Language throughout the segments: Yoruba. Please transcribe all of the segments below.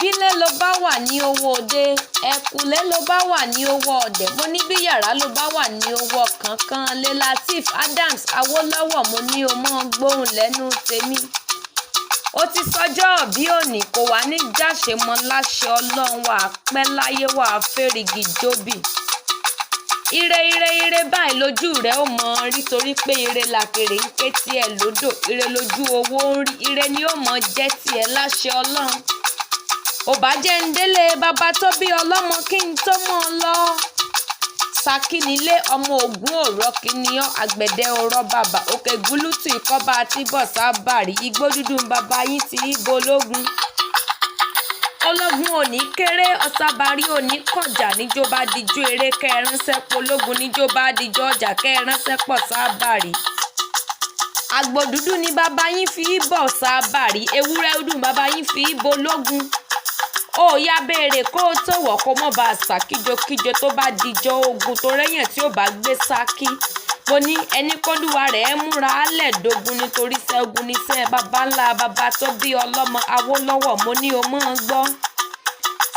bílé ló bá wà ní owó òde ẹ̀kúlé ló bá wà ní owó ọ̀dẹ̀ mo ní bí yàrá ló bá wà ní owó kankan lé Lateef Adams Awólọ́wọ̀ mo ní o mọ́ gbóhùn lẹ́nu tèmi ó ti sọjọ́ bí òní kò wá ní jáṣe mọ́ láṣẹ Ọlọ́run wà pẹ́ láyé wà fẹ́rìgì jóbì ire báyìí lójú rẹ̀ ó mọ rí torí pé ire làkèrè ń ké tiẹ̀ lódò ire lójú owó ń rí ire ni ó mọ jẹ́ tiẹ̀ láṣẹ Ọlọ́run ò bá jẹ́ ń délé bàbá tó bí ọlọ́mọ kí n tó mọ́ ọ lọ Ṣakí nílé ọmọ Ògún òrọ́ kìnìún àgbẹ̀dẹ ọ̀rọ̀ bàbá òkè gúlútù ìkọ́ba àti bọ̀sà bàrí igbó dúdú bàbá yín ti ibo ológun ológun òní kéré ọ̀sàbàrí òní kọjá níjọba díjú eré kẹránṣẹ́ pológun níjọba díjọ ọjà kẹránṣẹ́ pọ̀ sábàrí àgbò dúdú ni bàbá yín fi bọ̀ sábàrí ewúrẹ́ dúdú bàbá yín fi ibo ológun ó yá béèrè kó o tó wọ̀ kó mọ̀ bá a ṣàkíjokíjo tó bá dijọ́ ogun tó rẹ́yìn tí ó bá gbé Ṣakí mo ní ẹni kọ́lúwa rẹ̀ múra álẹ̀ dógun nítorí ṣẹ́gun níṣẹ́ bàbá ńlá bàbá tó bí ọlọ́mọ Awólọ́wọ̀ mo ní o mọ̀ ń gbọ́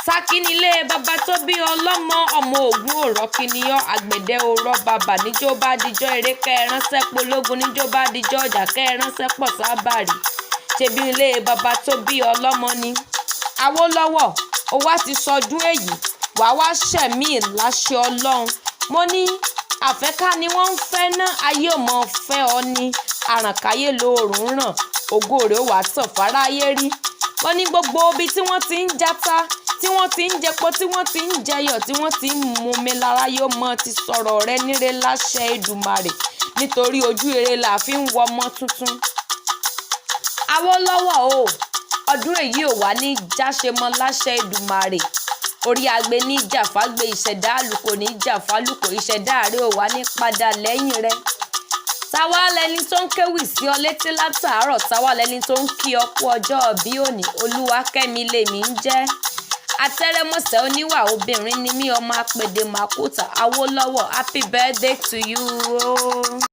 Ṣakí nílé bàbá tó bí ọlọ́mọ ọmọ Ògún òrọ́ kìnìún àgbẹ̀dẹ ọ̀rọ̀ bàbá níjó bá dijọ́ eré kẹránṣẹ́ pológun níjó bá dijọ́ ọjà kẹránṣẹ́ pọ̀ sábàrí ṣebí ilé bàbá tó bí ọlọ́mọ ni Awólọ́wọ̀ ó wá ti sọdún èyí wàá wá ṣẹ̀mí láṣẹ Ọlọ́run mo ní àfẹ́ká ni wọ́n ń fẹ́ ná ayé ò mọ̀ fẹ́ ọ ní àrànkáyé lóòrùn ràn ògo rẹ̀ ó wà tàn fáráyé rí wọ́n ní gbogbo ibi tí wọ́n ti ń jata tí wọ́n ti ń jẹpo tí wọ́n ti ń jẹyọ̀ tí wọ́n ti ń mumi lára yóò mọ ti sọ̀rọ̀ rẹ níre láṣẹ Èdùmàrè nítorí ojú ire là fi ń wọ ọmọ tuntun Awólọ́wọ̀ o ọdún èyí ò wá ní jáṣe mọ́ láṣẹ Èdùmàrè orí agbe ní jàfágbé ìṣẹ̀dá àlùkò ní jàfálùkò ìṣẹ̀dá rẹ̀ ò wá ní padà lẹ́yìn rẹ̀ táwa lẹni tó ń kéwì sí ọ létí látàárọ̀ táwa lẹni tó ń kí ọ kú ọjọ́ bí òní Olúwakẹ́mi lèmi ń jẹ́ atẹ́rẹ́mọ̀sẹ̀ oníwà obìnrin ni mí ọmọ apèdè màkúta Awólọ́wọ̀ happy birthday to you.